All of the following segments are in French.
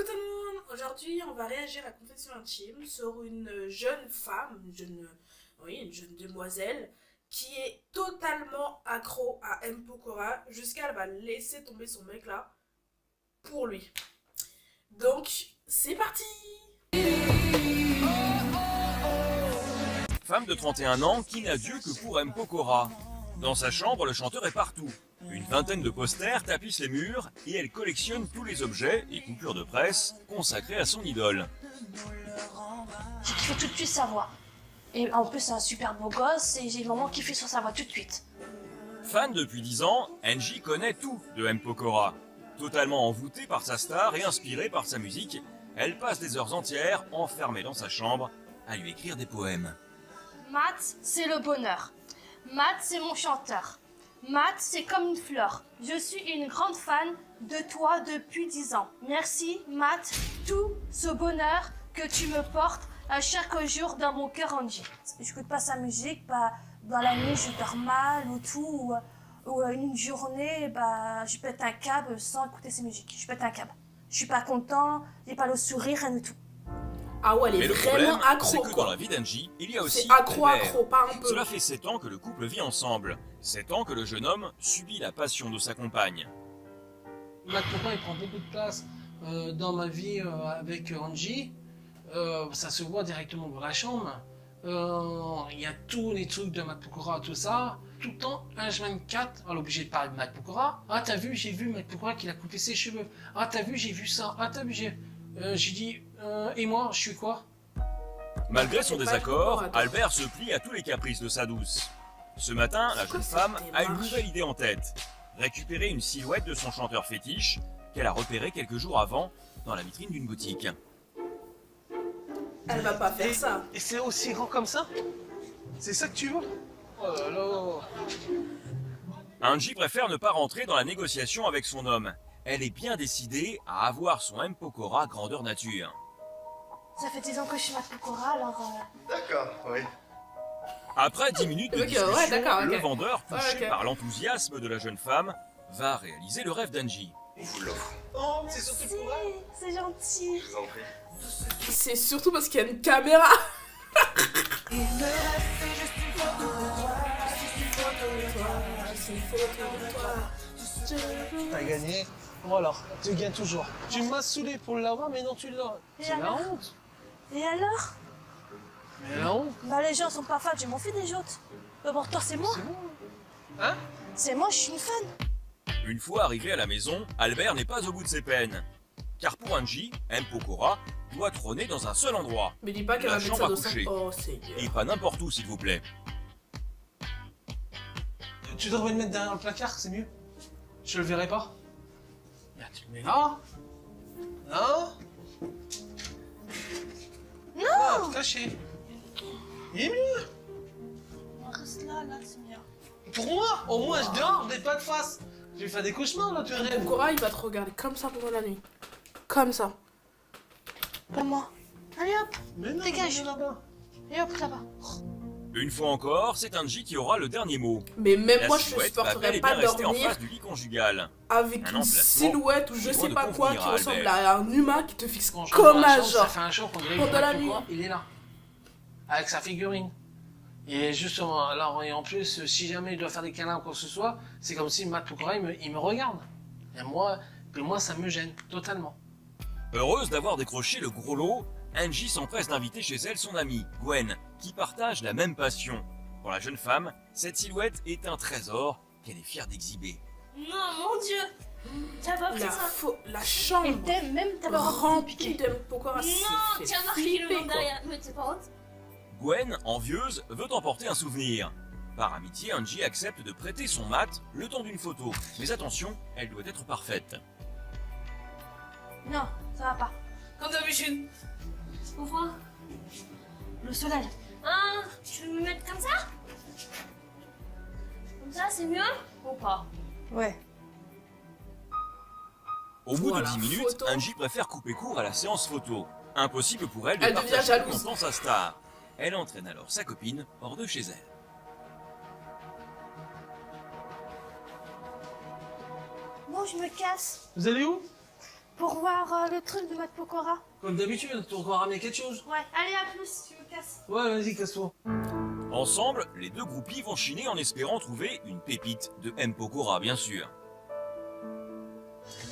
Coucou tout le monde. Aujourd'hui, on va réagir à confession intime sur une jeune femme, une jeune demoiselle qui est totalement accro à M. Pokora jusqu'à elle va laisser tomber son mec là pour lui. Donc, c'est parti. Femme de 31 ans qui n'a Dieu que pour M. Pokora. Dans sa chambre, le chanteur est partout. Une vingtaine de posters tapissent les murs et elle collectionne tous les objets et coupures de presse consacrés à son idole. J'ai kiffé tout de suite sa voix. Et en plus, c'est un super beau gosse et j'ai vraiment kiffé sur sa voix tout de suite. Fan depuis 10 ans, Angie connaît tout de M. Pokora. Totalement envoûtée par sa star et inspirée par sa musique, elle passe des heures entières enfermée dans sa chambre à lui écrire des poèmes. Matt, c'est le bonheur. Matt, c'est mon chanteur. Matt, c'est comme une fleur. Je suis une grande fan de toi depuis 10 ans. Merci, Matt, tout ce bonheur que tu me portes à chaque jour dans mon cœur, Angie. J'écoute pas sa musique, dans la nuit je dors mal ou tout, ou une journée, je pète un câble sans écouter ses musiques. Je pète un câble. Je suis pas content, j'ai pas le sourire, rien du tout. Ah ouais, elle Mais est le vraiment problème, accro c'est que quoi. dans la vie d'Angie, il y a aussi C'est accro, Albert. accro, pas un peu. Cela fait 7 ans que le couple vit ensemble. 7 ans que le jeune homme subit la passion de sa compagne. Matt Pokora, il prend beaucoup de place dans ma vie avec Angie. Ça se voit directement dans la chambre. Il y a tous les trucs de Matt Pokora, tout ça. Tout le temps, H24, on est obligé de parler de Matt Pokora. Ah, t'as vu, j'ai vu Matt Pokora qu'il a coupé ses cheveux. Ah, t'as vu, j'ai vu ça. Ah, t'as vu, j'ai dit, et moi, je suis quoi? Malgré son C'est pas désaccord, le Pokora, Albert se plie à tous les caprices de sa douce. Ce matin, la jeune femme a une nouvelle idée en tête. Récupérer une silhouette de son chanteur fétiche qu'elle a repéré quelques jours avant dans la vitrine d'une boutique. Elle va pas faire ça. Et c'est aussi grand comme ça? C'est ça que tu veux? Oh là là. Angie préfère ne pas rentrer dans la négociation avec son homme. Elle est bien décidée à avoir son M. Pokora grandeur nature. Ça fait 10 ans que je suis Matt Pokora, alors... D'accord, oui. Après 10 minutes de Ok, discussion, ouais, d'accord, le ok. vendeur, touché Ouais, ok. par l'enthousiasme de la jeune femme, va réaliser le rêve d'Angie. On vous l'offre. Oh, c'est surtout pour elle. C'est gentil. Je vous en prie. C'est surtout parce qu'il y a une caméra. T'as gagné. Bon alors, tu gagnes toujours. Tu m'as saoulé pour l'avoir, mais non, tu l'as. Et C'est la alors honte. Et alors? Mais la honte, Les gens sont pas fans, je m'en fous des autres. Mais pour toi, c'est moi. c'est bon. Hein? C'est moi, je suis une fan. Une fois arrivé à la maison, Albert n'est pas au bout de ses peines. Car pour Angie, M. Pokora doit trôner dans un seul endroit. Mais dis pas qu'elle La va mettre chambre ça à dans coucher. son... Oh, Seigneur. Et pas n'importe où, s'il vous plaît. Tu devrais le mettre derrière le placard, c'est mieux. Je le verrai pas. Là, tu le mets là. Là. Non. Là, caché. Il est mieux. On reste là, c'est bien. Pour moi, au moins, je dors, des pas de face. Je vais faire des cauchemars, là, tu rêves. Pokora, il va te regarder comme ça pendant la nuit. Comme ça. Pas moi. Allez hop, Mais non, Dégage. il est là-bas. et hop là-bas. Une fois encore, c'est Angie qui aura le dernier mot. Mais même La moi, je silhouette va bel supporterais et pas bien rester en dormir face du lit conjugal. avec Un une emplacement silhouette ou je qui sais doit pas ne quoi qui convenir à ressemble Albert. à un humain qui te fixe Quand je rentre comme dans la un chambre, genre. Ça fait un jour qu'on dirait Pendant la nuit. il est là. Avec sa figurine. Et justement, alors, et en plus, si jamais il doit faire des câlins ou quoi que ce soit, c'est comme si Matt Pokora, il me regarde. Et moi, ça me gêne, totalement. Heureuse d'avoir décroché le gros lot, Angie s'empresse d'inviter chez elle son amie, Gwen, qui partage la même passion. Pour la jeune femme, cette silhouette est un trésor qu'elle est fière d'exhiber. Non, mon Dieu. T'as pas pris ça. La chambre Et t'aimes même, t'as pas remplie piqué. de Pokora. Non, tu as marqué le nom quoi. derrière. Mais t'es pas honte? Gwen, envieuse, veut emporter un souvenir. Par amitié, Angie accepte de prêter son mat le temps d'une photo. Mais attention, elle doit être parfaite. Non, ça va pas. Comme d'habitude. Pourquoi? Le soleil. Ah, tu veux me mettre comme ça? Comme ça, c'est mieux? Ou pas? Ouais. Au bout Voilà, de 10 minutes, photo. Angie préfère couper court à la séance photo. Impossible pour elle de Elle devient partager jalouse. longtemps sa star. Elle entraîne alors sa copine hors de chez elle. Bon, je me casse. Vous allez où? pour voir le truc de Matt Pokora. Comme d'habitude, tu vas encore ramener quelque chose. Ouais, allez, à plus, tu me casses. Ouais, vas-y, casse-toi. Ensemble, les deux groupies vont chiner en espérant trouver une pépite de M. Pokora, bien sûr.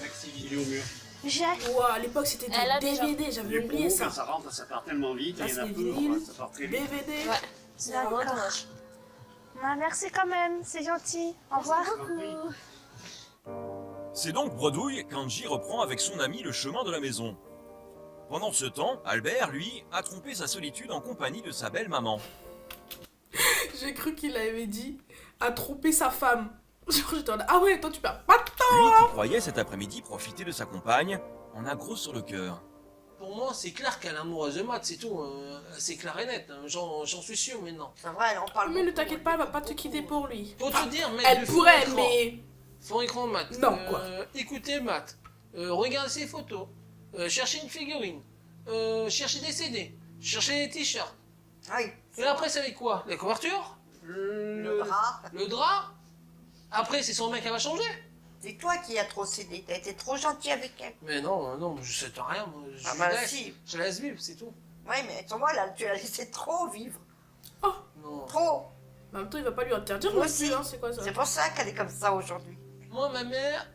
Maxi vidéo au mur. J'ai... Ouah, à l'époque c'était Elle a des déjà. DVD, j'avais oublié ça. Quand ça rentre, ça part tellement vite, Là, et il y en a c'est peu, des vinyles, ça part très vite. DVD. Ouais. C'est vraiment D'accord. dommage. Ah, merci quand même, c'est gentil. Au revoir. C'est donc bredouille qu'Angie reprend avec son ami le chemin de la maison. Pendant ce temps, Albert, lui, a trompé sa solitude en compagnie de sa belle maman. J'ai cru qu'il avait dit à tromper sa femme. Genre j'étais en mode, ah ouais, toi tu perds pas de temps. Lui qui croyait cet après-midi profiter de sa compagne, en a gros sur le cœur. Pour moi, c'est clair qu'elle est amoureuse de Matt, c'est tout. C'est clair et net, hein. J'en suis sûr maintenant. C'est vrai, on parle Mais ne beaucoup, t'inquiète pas, elle va pas te quitter pour lui. Pour Ah, te dire, mettre elle du fond pourrait, écran. mais... Fond écran Matt. Non, quoi. Écoutez Matt. Regardez ses photos. Chercher une figurine. Chercher des CD. Chercher des t-shirts. Oui. Et après, c'est avec quoi? La couverture? Le drap. Le drap? Après, c'est son mec qui va changer? C'est toi qui as trop cédé. T'as été trop gentil avec elle. Mais non, je sais rien. Moi, Ah bah laisse. si. Je laisse vivre, c'est tout. Oui, mais tu vois, là, tu as laissé trop vivre. Non. Trop. En même temps, il va pas lui interdire Moi non plus, aussi. hein, c'est quoi ça? C'est pour ça qu'elle est comme ça aujourd'hui. Moi, ma mère,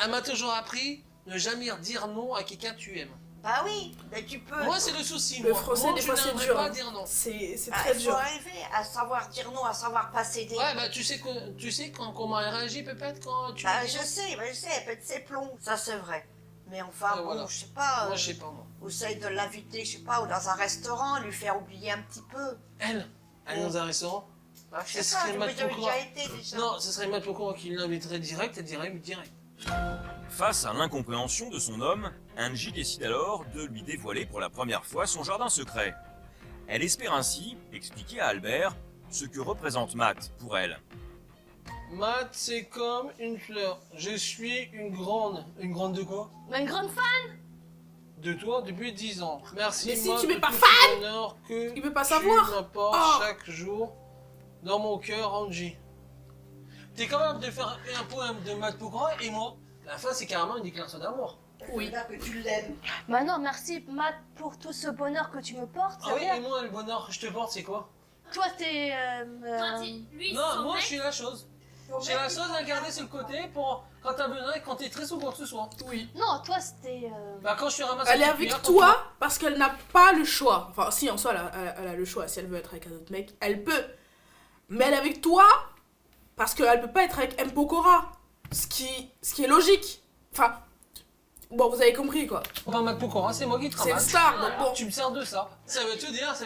elle m'a toujours appris ne jamais dire non à quelqu'un que tu aimes. Bah oui, mais tu peux. Moi, c'est le souci. Le moi. français, Moi, des je fois, c'est n'aimerais dur, pas hein. dire non. C'est Ah, très il faut dur. arriver à savoir dire non, à savoir pas céder. Ouais, bah tu sais comment elle réagit peut-être quand tu Bah, lui dis non. je sais, elle pète ses plombs, ça c'est vrai. Mais enfin, Ouais, bon, voilà. je sais pas. Moi, je sais pas, moi. Essaye de l'inviter, je sais pas, ou dans un restaurant, lui faire oublier un petit peu. Elle est dans un restaurant. Bah, je Ce sais pas, serait j'ai Matt déjà Pokora. été déjà. Non, ce serait Matt Pokora qui l'inviterait direct, elle dirait oui, direct. Face à l'incompréhension de son homme, Angie décide alors de lui dévoiler pour la première fois son jardin secret. Elle espère ainsi expliquer à Albert ce que représente Matt pour elle. Matt, c'est comme une fleur. Je suis une grande. Une grande de quoi? Mais une grande fan. De toi depuis 10 ans. Merci, Mais si Matt, tu de mets pas tout fan, ce bonheur que il veut pas tu savoir. m'apportes Oh. chaque jour dans mon cœur, Angie. T'es capable de faire un poème de Matt Pokora et moi. La fin, c'est carrément une déclaration d'amour. Oui. Là que tu l'aimes. Bah non, merci Matt pour tout ce bonheur que tu me portes. Ah c'est oui, bien. et moi, le bonheur que je te porte, c'est quoi? Toi, t'es... Lui, Non, son moi, mec, je suis la chose. J'ai la chose à garder sur le côté pour quand t'as besoin et quand t'es triste ou quoi que ce soit. Oui. Non, toi, c'était... Bah, quand je suis ramassé. Elle est avec toi parce qu'elle n'a pas le choix. Enfin, si, en soi, elle a le choix. Si elle veut être avec un autre mec, elle peut. Mais elle est avec toi parce qu'elle peut pas être avec M. Pokora. Ce qui est logique. Enfin, bon, vous avez compris, quoi. Enfin, Matt Pokora, c'est moi qui C'est travaille. une star, donc bon. Tu me sers de ça. Ça veut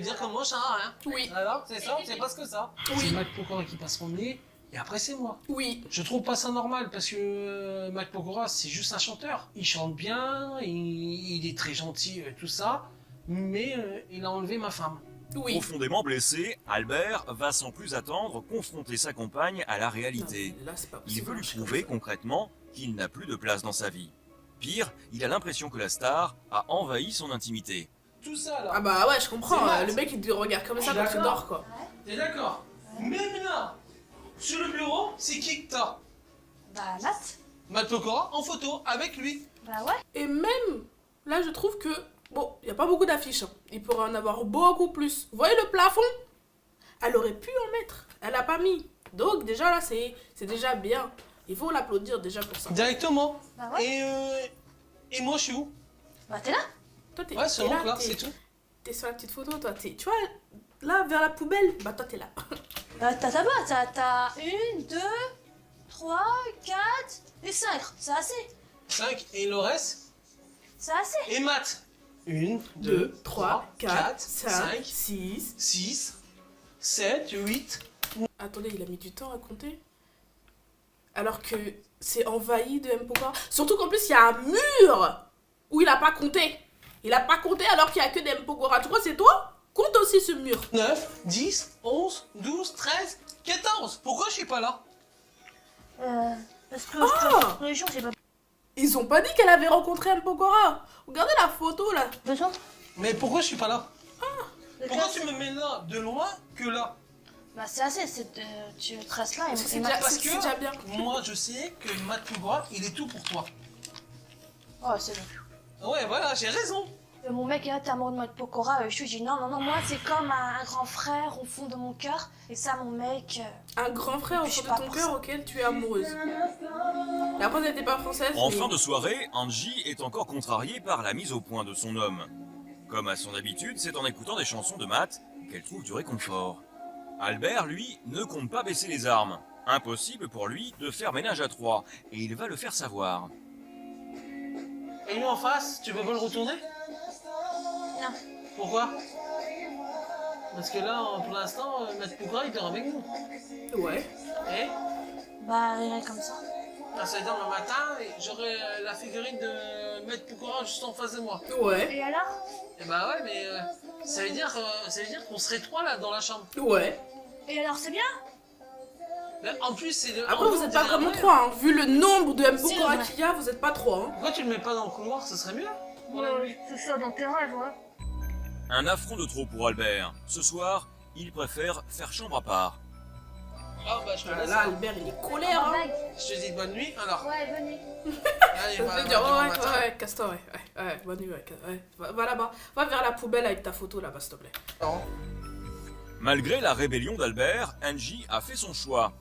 dire que moi, je sers à rien. Oui, Alors, c'est ça, c'est parce que ça. Oui. C'est Matt Pokora qui passe son nez et après, c'est moi. oui. Je trouve pas ça normal parce que Matt Pokora, c'est juste un chanteur. Il chante bien, il est très gentil, tout ça, mais il a enlevé ma femme. Oui. Profondément blessé, Albert va sans plus attendre confronter sa compagne à la réalité. Non, mais là, c'est pas Il possible. veut lui prouver concrètement qu'il n'a plus de place dans sa vie. Pire, il a l'impression que la star a envahi son intimité. Tout ça là, Ah bah ouais, je comprends. C'est Matt. Le mec, il te regarde comme Je ça suis quand tu d'accord. dors, quoi. t'es d'accord? Même là, sur le bureau, c'est qui que t'as? Bah Matt. Matt Pokora en photo avec lui. Bah ouais. Et même, là, je trouve que... Bon, il n'y a pas beaucoup d'affiches. Hein. Il pourrait en avoir beaucoup plus. Vous voyez le plafond? Elle aurait pu en mettre. Elle a pas mis. Donc, déjà, là, c'est déjà bien. Il faut l'applaudir déjà pour ça. Directement. Bah ouais. Et moi, je suis où? Bah t'es là. Toi, t'es Ouais, c'est t'es donc là, t'es- c'est tout. T'es sur la petite photo, toi. Tu vois, là, vers la poubelle, bah toi, t'es là. T'as ta boîte, t'as 1, 2, 3, 4 et 5. C'est assez. 5 et le reste? C'est assez. Et Matt. 1, 2, 3, 4, 5, 5, 6. 6, 7, 8. Attendez, il a mis du temps à compter. Alors que c'est envahi de M. Pokora. Surtout qu'en plus, il y a un mur où il a pas compté. Il a pas compté alors qu'il y a que des M. Pokora. Tu crois que c'est toi? Compte aussi ce mur. 9, 10, 11, 12, 13, 14. Pourquoi je suis pas là? Parce que Ah, les gens, j'ai pas ils ont pas dit qu'elle avait rencontré M. Pokora. Regardez la photo là. besoin. Mais pourquoi je suis pas là? De Pourquoi classe. tu me mets là de loin que là? Bah c'est assez, tu te restes là et C'est Matt- déjà, Parce c'est que déjà bien. moi je sais que Matt Pokora, il est tout pour toi. Oh c'est bon. Ouais, voilà, j'ai raison. Mon mec est amoureux de Matt Pokora. Je lui dis non, moi c'est comme un grand frère au fond de mon cœur. Et ça, mon mec. Un grand frère au Je fond suis de pas ton pour cœur ça. auquel tu es amoureuse. La phrase n'était pas française. En mais- fin de soirée, Angie est encore contrariée par la mise au point de son homme. Comme à son habitude, c'est en écoutant des chansons de Matt qu'elle trouve du réconfort. Albert, lui, ne compte pas baisser les armes. Impossible pour lui de faire ménage à trois, et il va le faire savoir. Et lui en face, tu veux pas le retourner? Non. Pourquoi? Parce que là, pour l'instant, Matt Pokora, il dort avec nous. Ouais. Et Bah, il est comme ça. ça veut dire le matin, j'aurai la figurine de Matt Pokora juste en face de moi. Ouais. Et alors? Et bah ouais, mais ça veut dire qu'on serait trois là dans la chambre. Ouais. Et alors, c'est bien? Là, en plus, c'est le. Après, vous êtes pas vraiment trop. 3, hein. Vu le nombre de C'est Mpokora vrai. qu'il y a, vous êtes pas 3. Hein. Pourquoi tu le mets pas dans le couloir? Ce serait mieux. Ouais, c'est ça dans tes rêves, ouais. Un affront de trop pour Albert. Ce soir, il préfère faire chambre à part. Ah bah je te laisse. Là, Albert, il est colère. Hein. Je te dis bonne nuit alors. Ouais, venez. Allez, Ça bah, veut dire, demain ouais, matin. ouais, casse-toi, ouais, bonne nuit, ouais. Va là-bas, va vers la poubelle avec ta photo là-bas, s'il te plaît. Non. Malgré la rébellion d'Albert, Angie a fait son choix.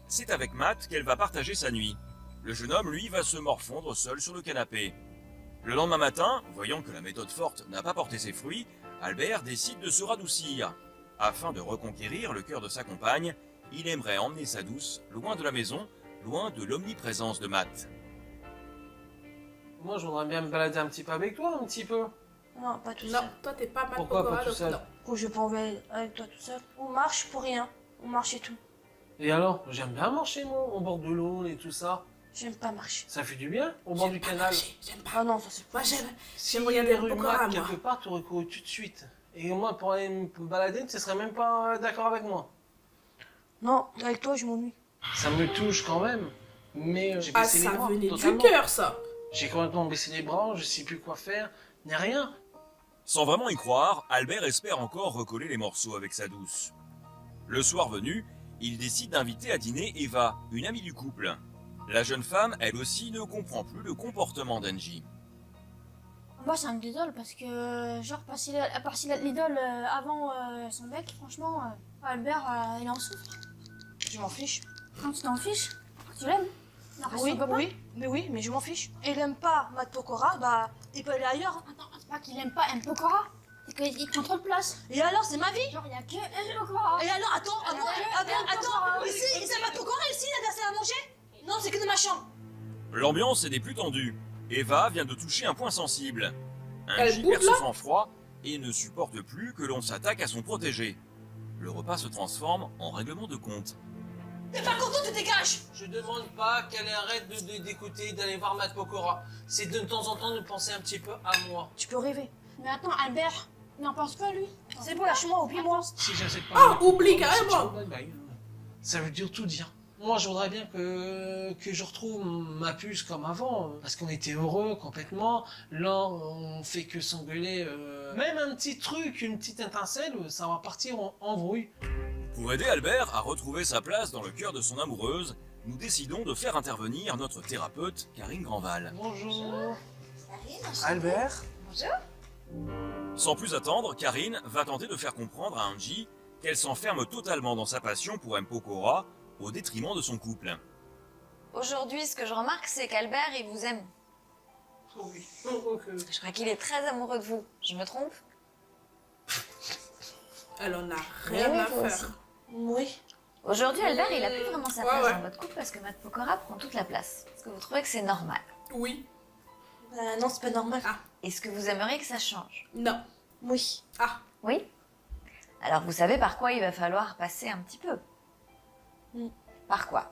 C'est avec Matt qu'elle va partager sa nuit. Le jeune homme, lui, va se morfondre seul sur le canapé. Le lendemain matin, voyant que la méthode forte n'a pas porté ses fruits, Albert décide de se radoucir. Afin de reconquérir le cœur de sa compagne, il aimerait emmener sa douce loin de la maison, loin de l'omniprésence de Matt. Moi, je voudrais bien me balader un petit peu avec toi, un petit peu. Non, pas tout Non, seul. toi, t'es pas Matt Pourquoi pas Pokora, tout donc seul? non. Pourquoi je vais pas enlever avec toi tout seul? On marche pour rien. On marche et tout. Et alors? J'aime bien marcher, moi, au bord de l'eau et tout ça. J'aime pas marcher. Ça fait du bien, au bord J'aime du pas canal. marcher, j'aime pas. Ah non, ça c'est Moi, pas. Si J'aime regarder rue Mpokora, Matt, moi. quelque part, tu aurais couru tout de suite. Et moi, pour aller me balader, tu serais même pas d'accord avec moi. Non, avec toi, je m'ennuie. Ça me touche quand même. Mais j'ai Ah, baissé les ça bras, venait du totalement. cœur, ça. J'ai complètement baissé les bras, je sais plus quoi faire, ni rien. Sans vraiment y croire, Albert espère encore recoller les morceaux avec sa douce. Le soir venu, il décide d'inviter à dîner Eva, une amie du couple. La jeune femme, elle aussi, ne comprend plus le comportement d'Angie. Moi, c'est un idole parce que, genre, passer l'idole avant son bec, franchement, Albert, il en souffre. Je m'en fiche. Quand tu t'en fiches, tu l'aimes. Il en reste Oui, son copain. oui, mais je m'en fiche. Et il aime pas Matt Pokora, bah, il peut aller ailleurs. Hein. Attends, c'est pas qu'il aime pas Mpokora, c'est qu'il prend trop de place. Et alors, c'est ma vie. Genre, il y a que Mpokora. Et alors, attends, ici, c'est Matt Pokora, ici, il a assez à manger. Non, c'est que de ma chambre. L'ambiance est des plus tendues. Eva vient de toucher un point sensible. Elle Angie boude, perd là ce sang-froid et ne supporte plus que l'on s'attaque à son protégé. Le repas se transforme en règlement de compte. T'es pas content, tu dégages. Je demande pas qu'elle arrête d'écouter, d'aller voir Matt Pokora. C'est de temps en temps de penser un petit peu à moi. Tu peux rêver. Mais attends, Albert, il n'en pense pas, lui. C'est bon, lâche-moi, oublie-moi. Si j'accepte pas. Ah, Matt oublie Pokora, c'est carrément. ciao, bye bye. Ça veut dire tout dire. Moi, je voudrais bien que je retrouve ma puce comme avant, parce qu'on était heureux complètement. Là, on fait que s'engueuler. Même un petit truc, une petite étincelle, ça va partir en brouille. Pour aider Albert à retrouver sa place dans le cœur de son amoureuse, nous décidons de faire intervenir notre thérapeute, Karine Grandval. Bonjour. Albert. Sans plus attendre, Karine va tenter de faire comprendre à Angie qu'elle s'enferme totalement dans sa passion pour Mpokora, au détriment de son couple. Aujourd'hui, ce que je remarque, c'est qu'Albert, il vous aime. Oui. Ok. Je crois qu'il est très amoureux de vous. Je me trompe? Elle en a Oui, rien à toi aussi. faire. Oui. Aujourd'hui, Albert, il a plus vraiment sa Ouais, place ouais. dans votre couple parce que Matt Pokora prend toute la place. Est-ce que vous trouvez que c'est normal? Oui. Non, c'est pas normal. Ah. Est-ce que vous aimeriez que ça change? Non. Oui. Ah. Oui? Alors, vous savez par quoi il va falloir passer un petit peu? Mm. Par quoi?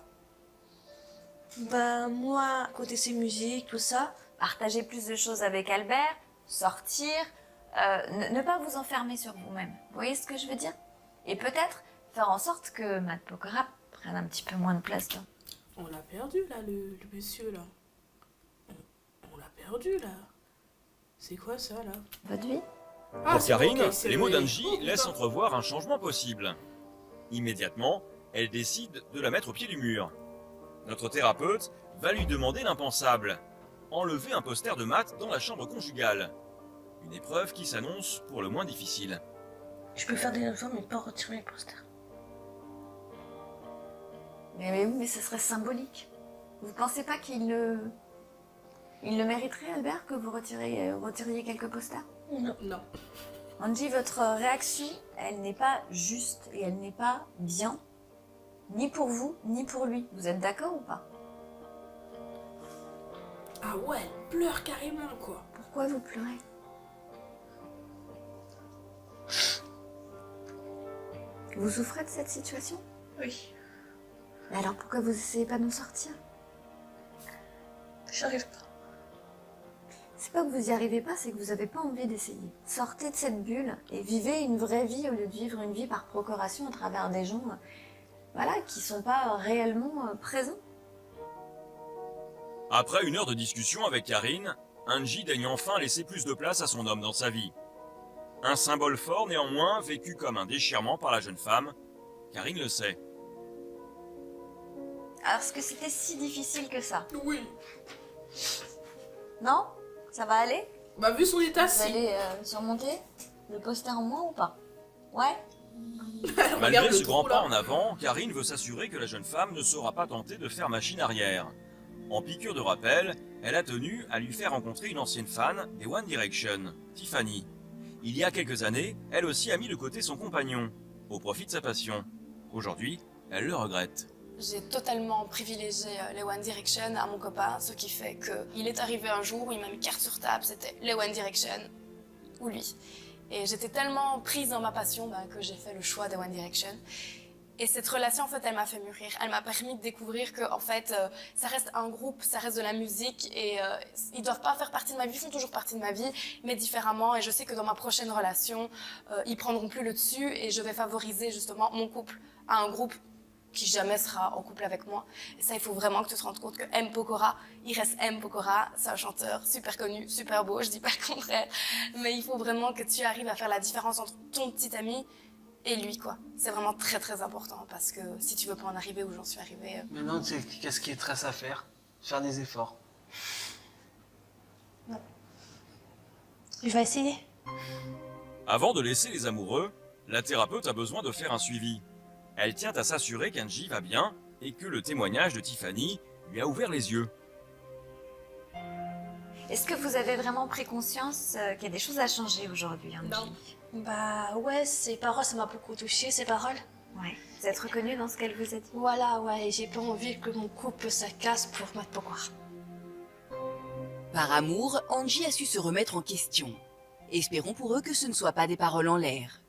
Bah, moi, côté ses musiques, tout ça. Partager plus de choses avec Albert, sortir, ne pas vous enfermer sur vous-même. Vous voyez ce que je veux dire? Et peut-être faire en sorte que Matt Pokora prenne un petit peu moins de place là. On l'a perdu, là, le monsieur, là. On l'a perdu, là. C'est quoi, ça, là? Votre vie? Ah, Pour c'est Karine, bon, ok, c'est les mots vrai. d'Angie Oh, putain. laissent entrevoir un changement possible. Immédiatement, elle décide de la mettre au pied du mur. Notre thérapeute va lui demander l'impensable. enlever un poster de Matt dans la chambre conjugale. Une épreuve qui s'annonce pour le moins difficile. Je peux faire des efforts, mais pas retirer les posters. Mais ce serait symbolique. Vous pensez pas qu'il le mériterait, Albert, que vous retiriez quelques posters? Non. Angie, votre réaction, elle n'est pas juste et elle n'est pas bien, ni pour vous, ni pour lui. Vous êtes d'accord ou pas? Ah ouais, elle pleure carrément, quoi. Pourquoi vous pleurez? Vous souffrez de cette situation? Oui. Mais alors pourquoi vous essayez pas d'en sortir? J'arrive pas. C'est pas que vous y arrivez pas, c'est que vous avez pas envie d'essayer. Sortez de cette bulle et vivez une vraie vie au lieu de vivre une vie par procuration à travers des gens, voilà, qui sont pas réellement présents. Après une heure de discussion avec Karine, Angie daigne enfin laisser plus de place à son homme dans sa vie. Un symbole fort néanmoins, vécu comme un déchirement par la jeune femme. Karine le sait. Alors est-ce que c'était si difficile que ça? Oui. Non? Ça va aller? Bah vu son état, Vous si. allez surmonter le poster en moins ou pas? Ouais? Regarde Malgré le ce grand trou, pas là. en avant, Karine veut s'assurer que la jeune femme ne saura pas tenter de faire machine arrière. En piqûre de rappel, elle a tenu à lui faire rencontrer une ancienne fan des One Direction, Tiffany. Il y a quelques années, elle aussi a mis de côté son compagnon, au profit de sa passion. Aujourd'hui, elle le regrette. J'ai totalement privilégié les One Direction à mon copain, ce qui fait qu'il est arrivé un jour où il m'a mis carte sur table, c'était les One Direction ou lui. Et j'étais tellement prise dans ma passion que j'ai fait le choix des One Direction. Et cette relation, en fait, elle m'a fait mûrir. Elle m'a permis de découvrir que, en fait, ça reste un groupe, ça reste de la musique et ils doivent pas faire partie de ma vie, ils font toujours partie de ma vie, mais différemment. Et je sais que dans ma prochaine relation, ils prendront plus le dessus et je vais favoriser justement mon couple à un groupe qui jamais sera en couple avec moi. Et ça, il faut vraiment que tu te rendes compte que M. Pokora, il reste M. Pokora, c'est un chanteur super connu, super beau, je dis pas le contraire, mais il faut vraiment que tu arrives à faire la différence entre ton petit ami et lui, quoi. C'est vraiment très très important parce que si tu veux pas en arriver où j'en suis arrivée... Maintenant, tu sais qu'est-ce qui est très à faire? Faire des efforts. Je vais essayer. Avant de laisser les amoureux, la thérapeute a besoin de faire un suivi. Elle tient à s'assurer qu'Angie va bien et que le témoignage de Tiffany lui a ouvert les yeux. Est-ce que vous avez vraiment pris conscience qu'il y a des choses à changer aujourd'hui, Angie? Non. Bah ouais, ses paroles, ça m'a beaucoup touchée, ses paroles. Ouais. Vous êtes reconnue dans ce qu'elle vous a dit? Voilà, ouais, j'ai pas envie que mon couple se casse pour Matt Pokora. Par amour, Angie a su se remettre en question. Espérons pour eux que ce ne soit pas des paroles en l'air.